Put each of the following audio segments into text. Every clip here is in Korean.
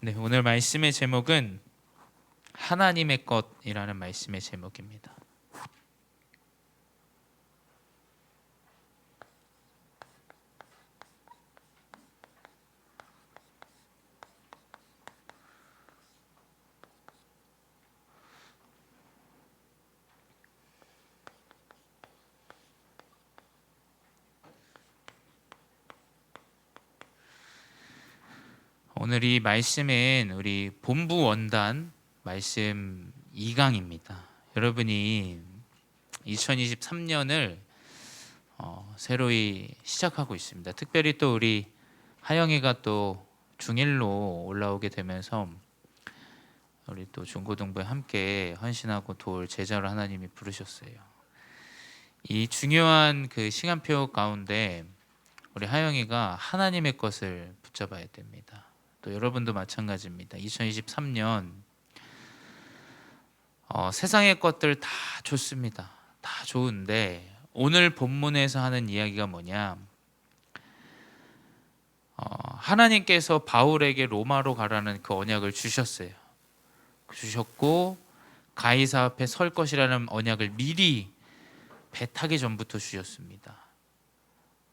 네, 오늘 말씀의 제목은 하나님의 것이라는 말씀의 제목입니다. 오늘 이 말씀은 우리 본부 원단 말씀 2강입니다. 여러분이 2023년을 새로이 시작하고 있습니다. 특별히 또 우리 하영이가 또 중1로 올라오게 되면서 우리 또 중고등부에 함께 헌신하고 도울 제자로 하나님이 부르셨어요. 이 중요한 그 시간표 가운데 우리 하영이가 하나님의 것을 붙잡아야 됩니다. 또 여러분도 마찬가지입니다. 2023년 세상의 것들 다 좋습니다. 다 좋은데 오늘 본문에서 하는 이야기가 뭐냐? 하나님께서 바울에게 로마로 가라는 그 언약을 주셨고 가이사 앞에 설 것이라는 언약을 미리 배 타기 전부터 주셨습니다.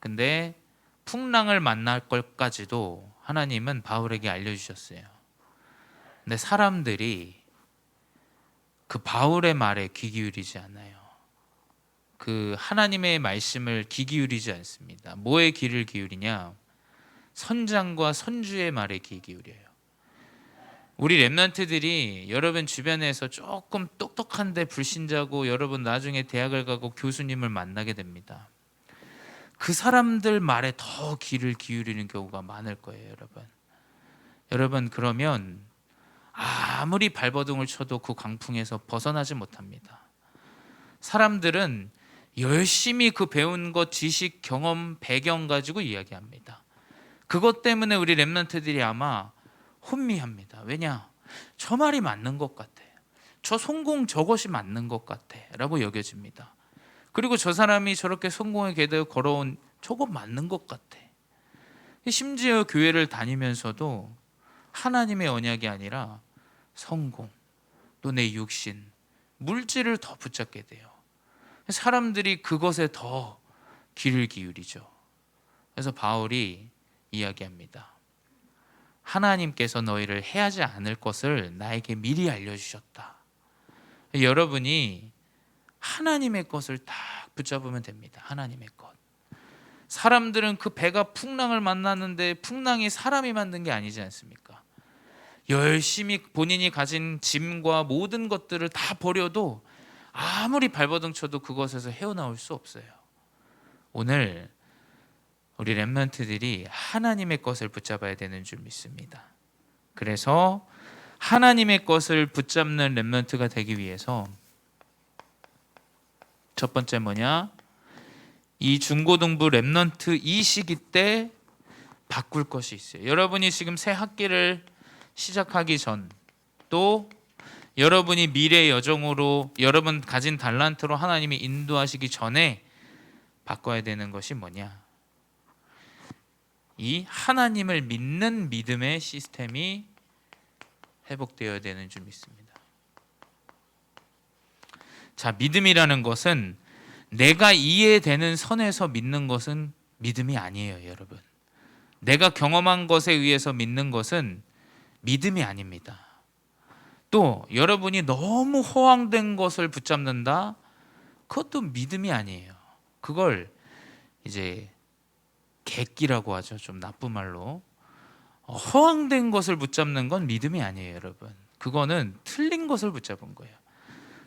근데 풍랑을 만날 것까지도 하나님은 바울에게 알려주셨어요. 근데 사람들이 그 바울의 말에 귀 기울이지 않아요. 그 하나님의 말씀을 귀 기울이지 않습니다. 뭐에 귀를 기울이냐? 선장과 선주의 말에 귀 기울여요. 우리 랩런트들이 여러분 주변에서 조금 똑똑한데 불신자고 여러분 나중에 대학을 가고 교수님을 만나게 됩니다. 그 사람들 말에 더 귀를 기울이는 경우가 많을 거예요, 여러분. 여러분 그러면 아무리 발버둥을 쳐도 그 광풍에서 벗어나지 못합니다. 사람들은 열심히 그 배운 것, 지식, 경험, 배경 가지고 이야기합니다. 그것 때문에 우리 랩런트들이 아마 혼미합니다. 왜냐? 저 말이 맞는 것 같아. 저 성공 저것이 맞는 것 같아 라고 여겨집니다. 그리고 저 사람이 저렇게 성공의 궤도에 걸어온 저거 맞는 것 같아. 심지어 교회를 다니면서도 하나님의 언약이 아니라 성공, 또 내 육신, 물질을 더 붙잡게 돼요. 사람들이 그것에 더 귀를 기울이죠. 그래서 바울이 이야기합니다. 하나님께서 너희를 해하지 않을 것을 나에게 미리 알려주셨다. 여러분이 하나님의 것을 딱 붙잡으면 됩니다. 하나님의 것. 사람들은 그 배가 풍랑을 만났는데 풍랑이 사람이 만든 게 아니지 않습니까? 열심히 본인이 가진 짐과 모든 것들을 다 버려도 아무리 발버둥 쳐도 그것에서 헤어나올 수 없어요. 오늘 우리 랩런트들이 하나님의 것을 붙잡아야 되는 줄 믿습니다. 그래서 하나님의 것을 붙잡는 랩런트가 되기 위해서 첫 번째 뭐냐? 이 중고등부 랩런트 이 시기 때 바꿀 것이 있어요. 여러분이 지금 새 학기를 시작하기 전, 또 여러분이 미래의 여정으로 여러분 가진 달란트로 하나님이 인도하시기 전에 바꿔야 되는 것이 뭐냐? 이 하나님을 믿는 믿음의 시스템이 회복되어야 되는 줄 믿습니다. 자, 믿음이라는 것은 내가 이해되는 선에서 믿는 것은 믿음이 아니에요, 여러분. 내가 경험한 것에 의해서 믿는 것은 믿음이 아닙니다. 또 여러분이 너무 허황된 것을 붙잡는다? 그것도 믿음이 아니에요. 그걸 이제 객기라고 하죠. 좀 나쁜 말로. 허황된 것을 붙잡는 건 믿음이 아니에요, 여러분. 그거는 틀린 것을 붙잡은 거예요.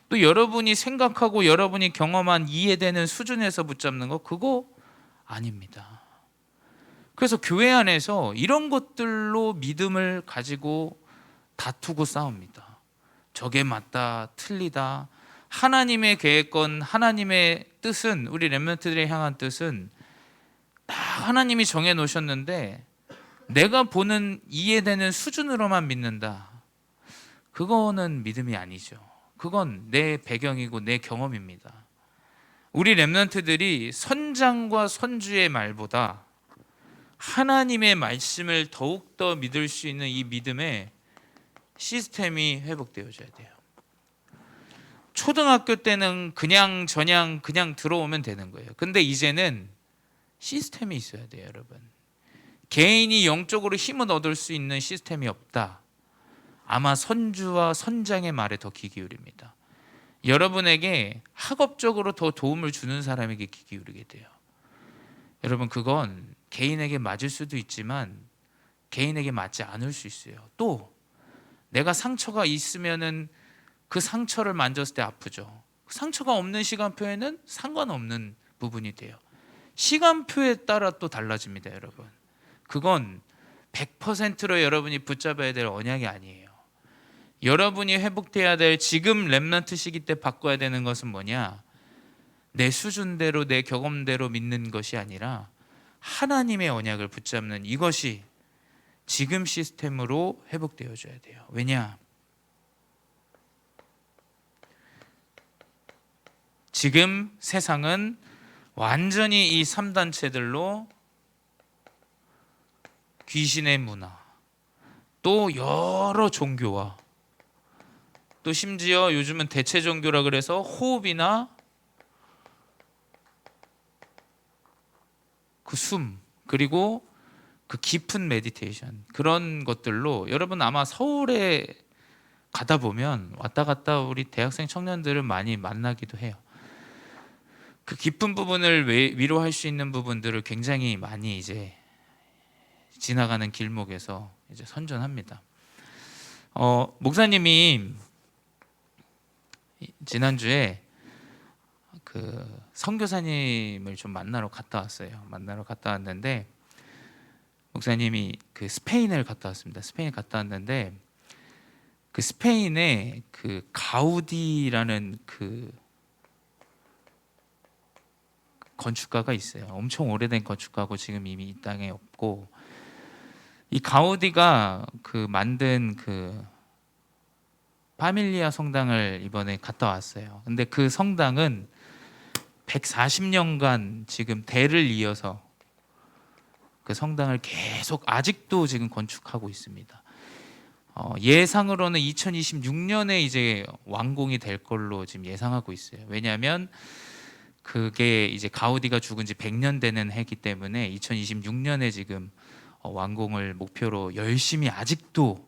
또 여러분이 생각하고 여러분이 경험한 이해되는 수준에서 붙잡는 거 그거 아닙니다. 그래서 교회 안에서 이런 것들로 믿음을 가지고 다투고 싸웁니다. 저게 맞다, 틀리다. 하나님의 계획건, 하나님의 뜻은, 우리 렘넌트들이 향한 뜻은 다 하나님이 정해 놓으셨는데 내가 보는 이해되는 수준으로만 믿는다. 그거는 믿음이 아니죠. 그건 내 배경이고 내 경험입니다. 우리 렘넌트들이 선장과 선주의 말보다 하나님의 말씀을 더욱더 믿을 수 있는 이 믿음의 시스템이 회복되어져야 돼요. 초등학교 때는 그냥 들어오면 되는 거예요. 근데 이제는 시스템이 있어야 돼요, 여러분. 개인이 영적으로 힘을 얻을 수 있는 시스템이 없다. 아마 선주와 선장의 말에 더 귀 기울입니다. 여러분에게 학업적으로 더 도움을 주는 사람에게 귀 기울이게 돼요. 여러분, 그건 개인에게 맞을 수도 있지만 개인에게 맞지 않을 수 있어요. 또 내가 상처가 있으면은 그 상처를 만졌을 때 아프죠. 상처가 없는 시간표에는 상관없는 부분이 돼요. 시간표에 따라 또 달라집니다, 여러분. 그건 100%로 여러분이 붙잡아야 될 언약이 아니에요. 여러분이 회복돼야 될 지금 렘넌트 시기 때 바꿔야 되는 것은 뭐냐? 내 수준대로 내 경험대로 믿는 것이 아니라 하나님의 언약을 붙잡는 이것이 지금 시스템으로 회복되어져야 돼요. 왜냐? 지금 세상은 완전히 이 3단체들로 귀신의 문화, 또 여러 종교와 또 심지어 요즘은 대체 종교라 그래서 호흡이나 그 숨, 그리고 그 깊은 메디테이션, 그런 것들로 여러분 아마 서울에 가다 보면 왔다 갔다 우리 대학생 청년들을 많이 만나기도 해요. 그 깊은 부분을 위로할 수 있는 부분들을 굉장히 많이 이제 지나가는 길목에서 이제 선전합니다. 목사님이 지난주에 그 선교사님을 좀 만나러 갔다 왔어요. 만나러 갔다 왔는데 목사님이 그 스페인을 갔다 왔습니다. 스페인 갔다 왔는데 그 스페인에 그 가우디라는 그 건축가가 있어요. 엄청 오래된 건축가고 지금 이미 이 땅에 없고, 이 가우디가 그 만든 그 파밀리아 성당을 이번에 갔다 왔어요. 근데 그 성당은 140년간 지금 대를 이어서 그 성당을 계속 아직도 지금 건축하고 있습니다. 예상으로는 2026년에 이제 완공이 될 걸로 지금 예상하고 있어요. 왜냐하면 그게 이제 가우디가 죽은 지 100년 되는 해기 때문에 2026년에 지금 완공을 목표로 열심히 아직도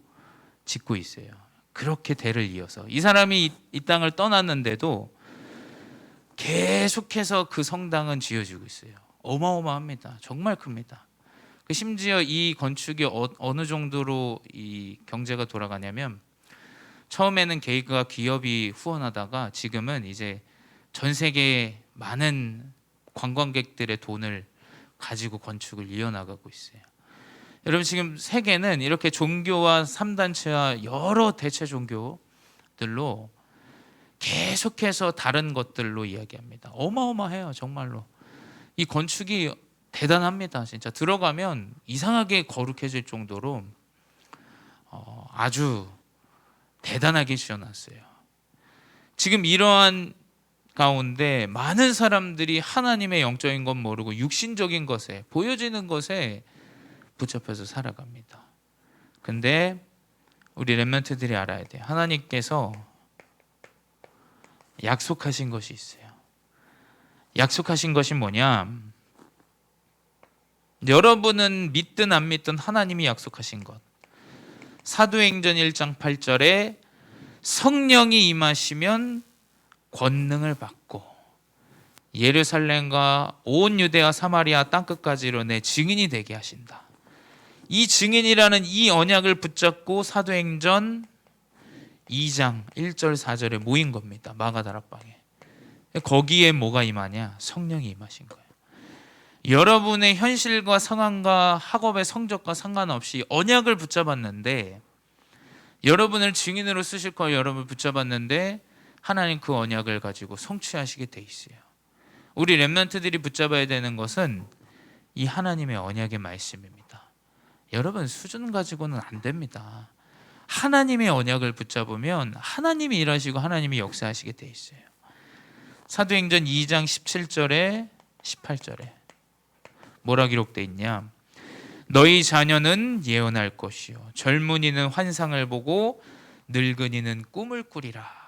짓고 있어요. 그렇게 대를 이어서 이 사람이 이 땅을 떠났는데도 계속해서 그 성당은 지어지고 있어요. 어마어마합니다. 정말 큽니다. 심지어 이 건축이 어느 정도로 이 경제가 돌아가냐면 처음에는 개인과 기업이 후원하다가 지금은 이제 전 세계의 많은 관광객들의 돈을 가지고 건축을 이어나가고 있어요. 여러분, 지금 세계는 이렇게 종교와 3단체와 여러 대체 종교들로 계속해서 다른 것들로 이야기합니다. 어마어마해요, 정말로. 이 건축이 대단합니다. 진짜 들어가면 이상하게 거룩해질 정도로 아주 대단하게 지어놨어요. 지금 이러한 가운데 많은 사람들이 하나님의 영적인 것 모르고 육신적인 것에, 보여지는 것에 붙잡혀서 살아갑니다. 근데 우리 렘넌트들이 알아야 돼요. 하나님께서 약속하신 것이 있어요. 약속하신 것이 뭐냐? 여러분은 믿든 안 믿든 하나님이 약속하신 것. 사도행전 1장 8절에 성령이 임하시면 권능을 받고 예루살렘과 온 유대와 사마리아 땅끝까지로 내 증인이 되게 하신다. 이 증인이라는 이 언약을 붙잡고 사도행전 2장 1절 4절에 모인 겁니다. 마가다락방에. 거기에 뭐가 임하냐? 성령이 임하신 거예요. 여러분의 현실과 상황과 학업의 성적과 상관없이 언약을 붙잡았는데, 여러분을 증인으로 쓰실 걸 여러분을 붙잡았는데 하나님 그 언약을 가지고 성취하시게 돼 있어요. 우리 렘넌트들이 붙잡아야 되는 것은 이 하나님의 언약의 말씀입니다. 여러분, 수준 가지고는 안 됩니다. 하나님의 언약을 붙잡으면 하나님이 일하시고 하나님이 역사하시게 돼 있어요. 사도행전 2장 17절에 18절에 뭐라 기록되어 있냐? 너희 자녀는 예언할 것이요 젊은이는 환상을 보고 늙은이는 꿈을 꾸리라.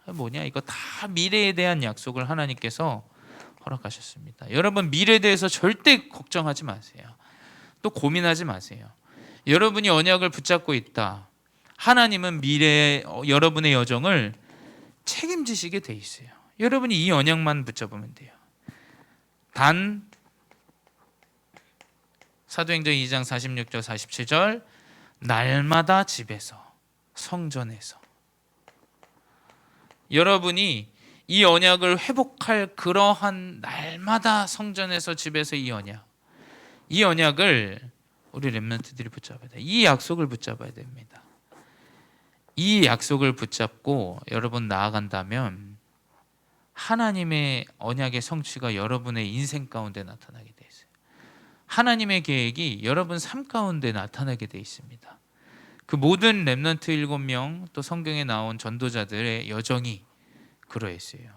뭐냐, 이거 다 미래에 대한 약속을 하나님께서 허락하셨습니다. 여러분, 미래에 대해서 절대 걱정하지 마세요. 또 고민하지 마세요. 여러분이 언약을 붙잡고 있다. 하나님은 미래의 여러분의 여정을 책임지시게 돼 있어요. 여러분이 이 언약만 붙잡으면 돼요. 단 사도행전 2장 46절 47절 날마다 집에서 성전에서 여러분이 이 언약을 회복할 그러한 날마다 성전에서 집에서 이 언약을 우리 렘넌트들이 붙잡아야 돼요. 이 약속을 붙잡아야 됩니다. 이 약속을 붙잡고 여러분 나아간다면 하나님의 언약의 성취가 여러분의 인생 가운데 나타나게 돼 있어요. 하나님의 계획이 여러분 삶 가운데 나타나게 돼 있습니다. 그 모든 렘넌트 7명 또 성경에 나온 전도자들의 여정이 그러했어요.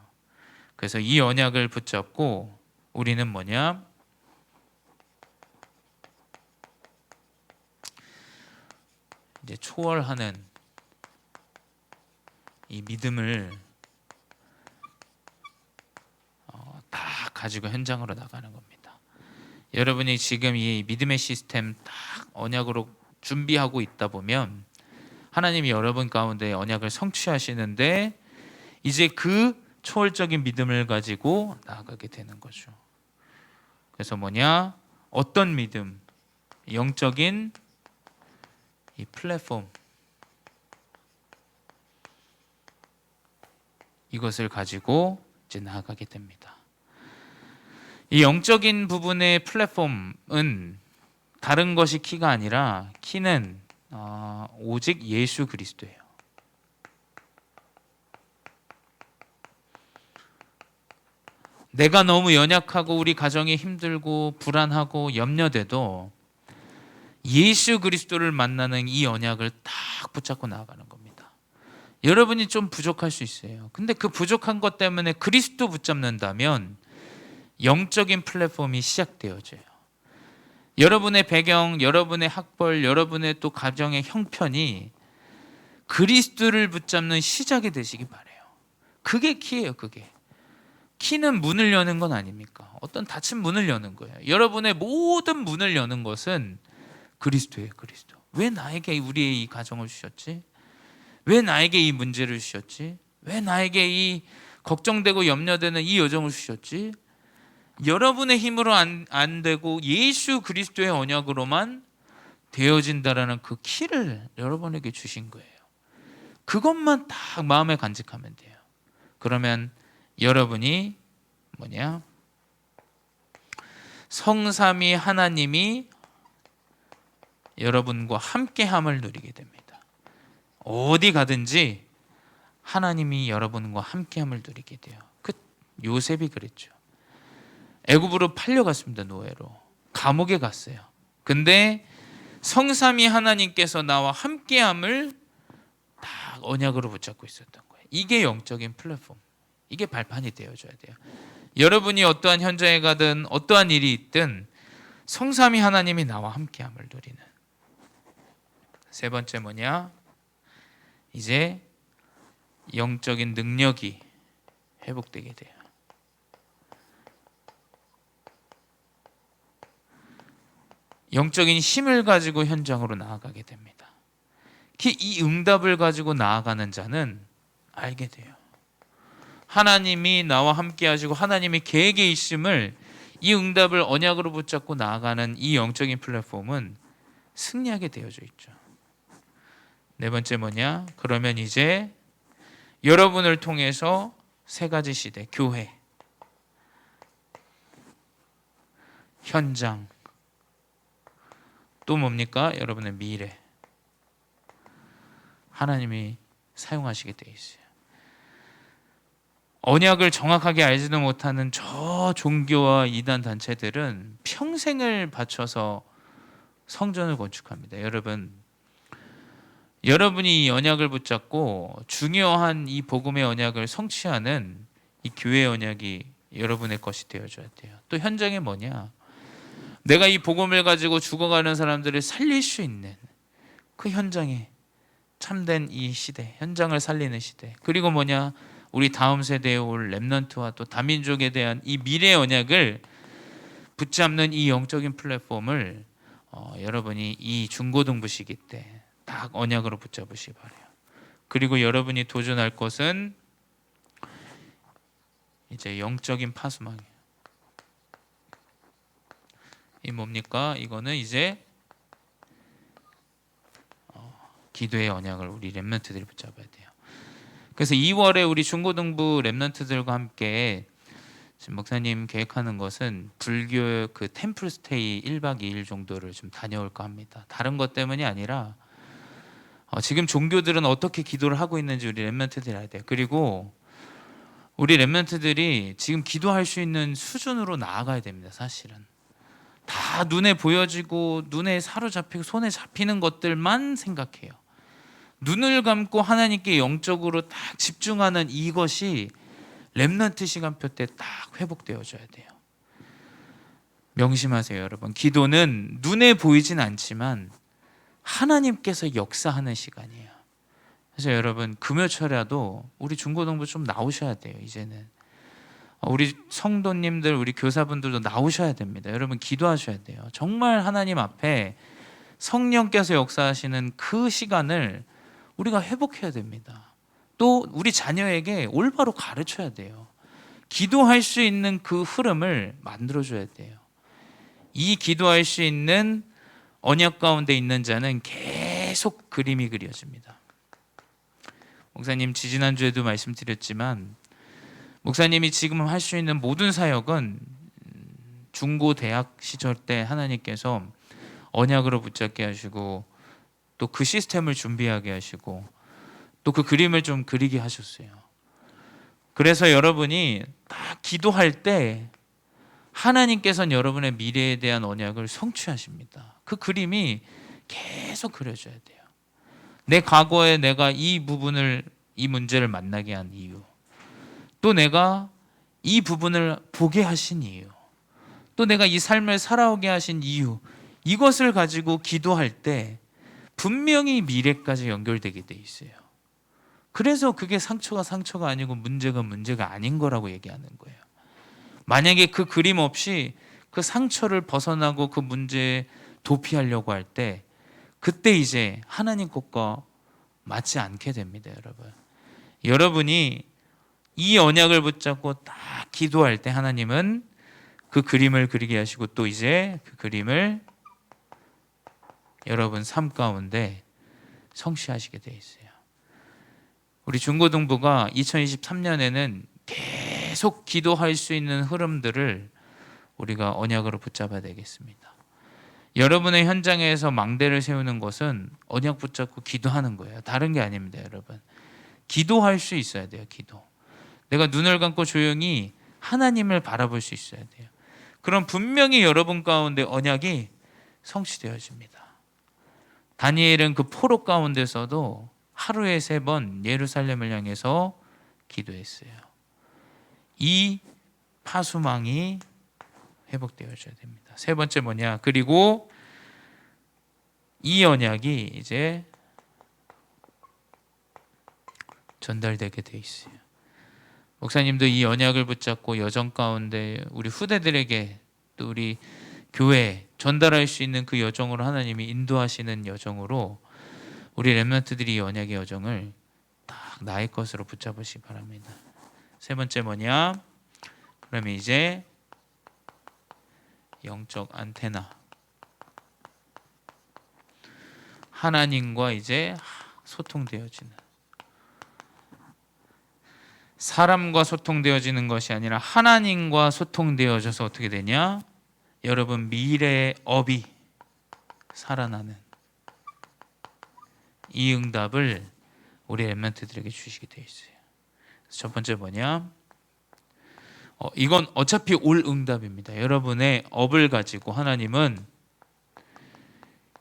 그래서 이 언약을 붙잡고 우리는 뭐냐? 이제 초월하는 이 믿음을 다 가지고 현장으로 나가는 겁니다. 여러분이 지금 이 믿음의 시스템 딱 언약으로 준비하고 있다 보면 하나님이 여러분 가운데 언약을 성취하시는데 이제 그 초월적인 믿음을 가지고 나아가게 되는 거죠. 그래서 뭐냐? 어떤 믿음? 영적인 이 플랫폼, 이것을 가지고 이제 나아가게 됩니다. 이 영적인 부분의 플랫폼은 다른 것이 키가 아니라 키는 오직 예수 그리스도예요. 내가 너무 연약하고 우리 가정이 힘들고 불안하고 염려돼도 예수 그리스도를 만나는 이 언약을 딱 붙잡고 나아가는 겁니다. 여러분이 좀 부족할 수 있어요. 근데 그 부족한 것 때문에 그리스도 붙잡는다면 영적인 플랫폼이 시작되어져요. 여러분의 배경, 여러분의 학벌, 여러분의 또 가정의 형편이 그리스도를 붙잡는 시작이 되시기 바라요. 그게 키예요. 그게 키는 문을 여는 건 아닙니까? 어떤 닫힌 문을 여는 거예요. 여러분의 모든 문을 여는 것은 그리스도예요. 그리스도. 왜 나에게 우리의 이 가정을 주셨지? 왜 나에게 이 문제를 주셨지? 왜 나에게 이 걱정되고 염려되는 이 여정을 주셨지? 여러분의 힘으로 안 되고 예수 그리스도의 언약으로만 되어진다라는 그 키를 여러분에게 주신 거예요. 그것만 딱 마음에 간직하면 돼요. 그러면 여러분이 뭐냐? 성삼위 하나님이 여러분과 함께함을 누리게 됩니다. 어디 가든지 하나님이 여러분과 함께함을 누리게 돼요. 그 요셉이 그랬죠. 애굽으로 팔려갔습니다. 노예로. 감옥에 갔어요. 근데 성삼위 하나님께서 나와 함께함을 다 언약으로 붙잡고 있었던 거예요. 이게 영적인 플랫폼. 이게 발판이 되어줘야 돼요. 여러분이 어떠한 현장에 가든 어떠한 일이 있든 성삼위 하나님이 나와 함께함을 누리는. 세 번째 뭐냐? 이제 영적인 능력이 회복되게 돼요. 영적인 힘을 가지고 현장으로 나아가게 됩니다. 특히 이 응답을 가지고 나아가는 자는 알게 돼요. 하나님이 나와 함께 하시고 하나님이 계획에 있음을, 이 응답을 언약으로 붙잡고 나아가는 이 영적인 플랫폼은 승리하게 되어져 있죠. 네 번째 뭐냐? 그러면 이제 여러분을 통해서 세 가지 시대, 교회, 현장, 또 뭡니까? 여러분의 미래, 하나님이 사용하시게 돼 있어요. 언약을 정확하게 알지도 못하는 저 종교와 이단 단체들은 평생을 바쳐서 성전을 건축합니다. 여러분이 이 언약을 붙잡고 중요한 이 복음의 언약을 성취하는 이 교회의 언약이 여러분의 것이 되어줘야 돼요. 또 현장에 뭐냐? 내가 이 복음을 가지고 죽어가는 사람들을 살릴 수 있는 그 현장에 참된 이 시대, 현장을 살리는 시대. 그리고 뭐냐? 우리 다음 세대에 올 렘넌트와 또 다민족에 대한 이 미래 언약을 붙잡는 이 영적인 플랫폼을 여러분이 이 중고등부 시기 때 딱 언약으로 붙잡으시기 바래요. 그리고 여러분이 도전할 것은 이제 영적인 파수망이에요. 이 뭡니까? 이거는 이제 기도의 언약을 우리 렘넌트들이 붙잡아야 돼요. 그래서 2월에 우리 중고등부 렘넌트들과 함께 지금 목사님 계획하는 것은 불교 그 템플 스테이 1박 2일 정도를 좀 다녀올까 합니다. 다른 것 때문이 아니라 지금 종교들은 어떻게 기도를 하고 있는지 우리 렘넌트들이 알아야 돼요. 그리고 우리 렘넌트들이 지금 기도할 수 있는 수준으로 나아가야 됩니다. 사실은 다 눈에 보여지고 눈에 사로잡히고 손에 잡히는 것들만 생각해요. 눈을 감고 하나님께 영적으로 딱 집중하는 이것이 렘넌트 시간표 때 딱 회복되어져야 돼요. 명심하세요, 여러분. 기도는 눈에 보이진 않지만 하나님께서 역사하는 시간이에요. 그래서 여러분 금요철에도 우리 중고등부 좀 나오셔야 돼요. 이제는 우리 성도님들, 우리 교사분들도 나오셔야 됩니다. 여러분 기도하셔야 돼요. 정말 하나님 앞에 성령께서 역사하시는 그 시간을 우리가 회복해야 됩니다. 또 우리 자녀에게 올바로 가르쳐야 돼요. 기도할 수 있는 그 흐름을 만들어줘야 돼요. 이 기도할 수 있는 언약 가운데 있는 자는 계속 그림이 그려집니다. 목사님 지지난주에도 말씀드렸지만 목사님이 지금 할 수 있는 모든 사역은 중고 대학 시절 때 하나님께서 언약으로 붙잡게 하시고 또 그 시스템을 준비하게 하시고 또 그 그림을 좀 그리게 하셨어요. 그래서 여러분이 딱 기도할 때 하나님께서는 여러분의 미래에 대한 언약을 성취하십니다. 그 그림이 계속 그려져야 돼요. 내 과거에 내가 이 부분을, 이 문제를 만나게 한 이유, 또 내가 이 부분을 보게 하신 이유, 또 내가 이 삶을 살아오게 하신 이유, 이것을 가지고 기도할 때 분명히 미래까지 연결되게 돼 있어요. 그래서 그게 상처가 아니고 문제가 아닌 거라고 얘기하는 거예요. 만약에 그 그림 없이 그 상처를 벗어나고 그 문제에 도피하려고 할 때 그때 이제 하나님 것과 맞지 않게 됩니다. 여러분이 이 언약을 붙잡고 딱 기도할 때 하나님은 그 그림을 그리게 하시고 또 이제 그 그림을 여러분 삶 가운데 성취하시게 돼 있어요. 우리 중고등부가 2023년에는 계속 기도할 수 있는 흐름들을 우리가 언약으로 붙잡아야 되겠습니다. 여러분의 현장에서 망대를 세우는 것은 언약 붙잡고 기도하는 거예요. 다른 게 아닙니다, 여러분. 기도할 수 있어야 돼요, 기도. 내가 눈을 감고 조용히 하나님을 바라볼 수 있어야 돼요. 그럼 분명히 여러분 가운데 언약이 성취되어집니다. 다니엘은 그 포로 가운데서도 하루에 3번 예루살렘을 향해서 기도했어요. 이 파수망이 회복되어져야 됩니다. 3번째 뭐냐? 그리고 이 언약이 이제 전달되게 돼 있어요. 목사님도 이 언약을 붙잡고 여정 가운데 우리 후대들에게 또 우리 교회에 전달할 수 있는 그 여정으로 하나님이 인도하시는 여정으로 우리 렘넌트들이 이 언약의 여정을 딱 나의 것으로 붙잡으시기 바랍니다. 3번째 뭐냐? 그러면 이제 영적 안테나, 하나님과 이제 소통되어지는, 사람과 소통되어지는 것이 아니라 하나님과 소통되어져서 어떻게 되냐? 여러분 미래의 업이 살아나는 이 응답을 우리 렘넌트들에게 주시게 되어 있어요. 첫 번째 뭐냐? 이건 어차피 올 응답입니다. 여러분의 업을 가지고 하나님은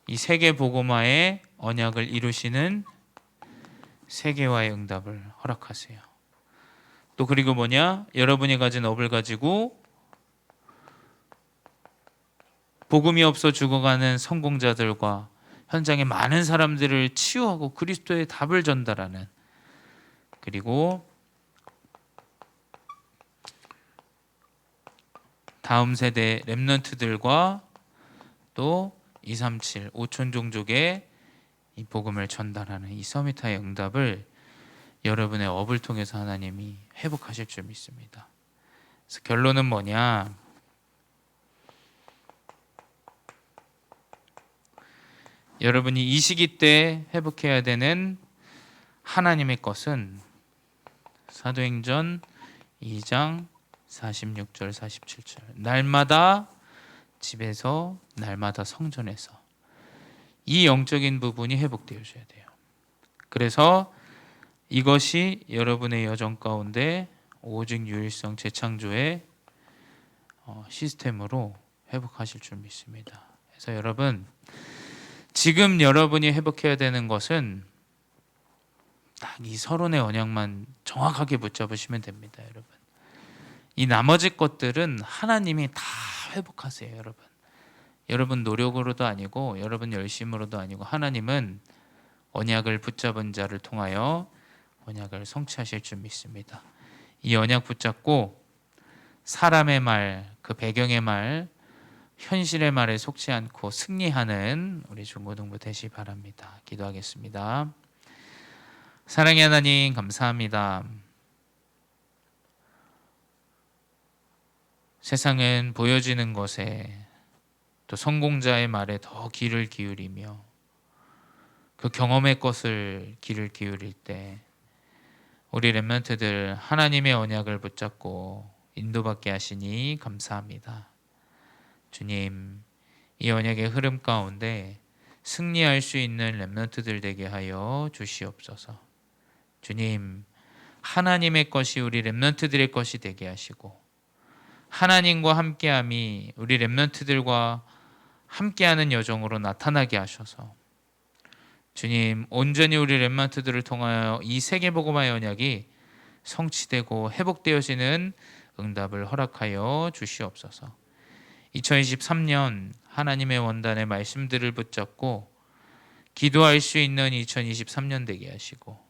이 세계 복음화의 언약을 이루시는 세계화의 응답을 허락하세요. 또 그리고 뭐냐? 여러분이 가진 업을 가지고 복음이 없어 죽어가는 성공자들과 현장의 많은 사람들을 치유하고 그리스도의 답을 전달하는, 그리고 다음 세대 렘넌트들과 또 237 5천 종족의 이 복음을 전달하는 이 서밋타의 응답을 여러분의 업을 통해서 하나님이 회복하실 줄 믿습니다. 그래서 결론은 뭐냐? 여러분이 이 시기 때 회복해야 되는 하나님의 것은 사도행전 2장 46절 47절, 날마다 집에서, 날마다 성전에서, 이 영적인 부분이 회복되어져야 돼요. 그래서 이것이 여러분의 여정 가운데 오직 유일성 재창조의 시스템으로 회복하실 줄 믿습니다. 그래서 여러분, 지금 여러분이 회복해야 되는 것은 딱 이 서론의 언약만 정확하게 붙잡으시면 됩니다. 여러분, 이 나머지 것들은 하나님이 다 회복하세요. 여러분 노력으로도 아니고 여러분 열심으로도 아니고, 하나님은 언약을 붙잡은 자를 통하여 언약을 성취하실 줄 믿습니다. 이 언약 붙잡고 사람의 말, 그 배경의 말, 현실의 말에 속지 않고 승리하는 우리 중고등부 되시 바랍니다. 기도하겠습니다. 사랑의 하나님, 감사합니다. 세상은 보여지는 것에, 또 성공자의 말에 더 귀를 기울이며 그 경험의 것을 귀를 기울일 때 우리 렘넌트들 하나님의 언약을 붙잡고 인도받게 하시니 감사합니다. 주님, 이 언약의 흐름 가운데 승리할 수 있는 렘넌트들 되게 하여 주시옵소서. 주님, 하나님의 것이 우리 렘넌트들의 것이 되게 하시고, 하나님과 함께함이 우리 렘넌트들과 함께하는 여정으로 나타나게 하셔서, 주님, 온전히 우리 렘넌트들을 통하여 이 세계복음화의 언약이 성취되고 회복되어지는 응답을 허락하여 주시옵소서. 2023년 하나님의 원단의 말씀들을 붙잡고 기도할 수 있는 2023년 되게 하시고,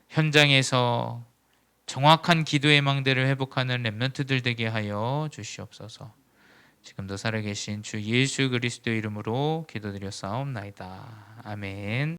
현장에서 정확한 기도의 망대를 회복하는 렘넌트들 되게 하여 주시옵소서. 지금도 살아계신 주 예수 그리스도 이름으로 기도드려 싸움나이다. 아멘.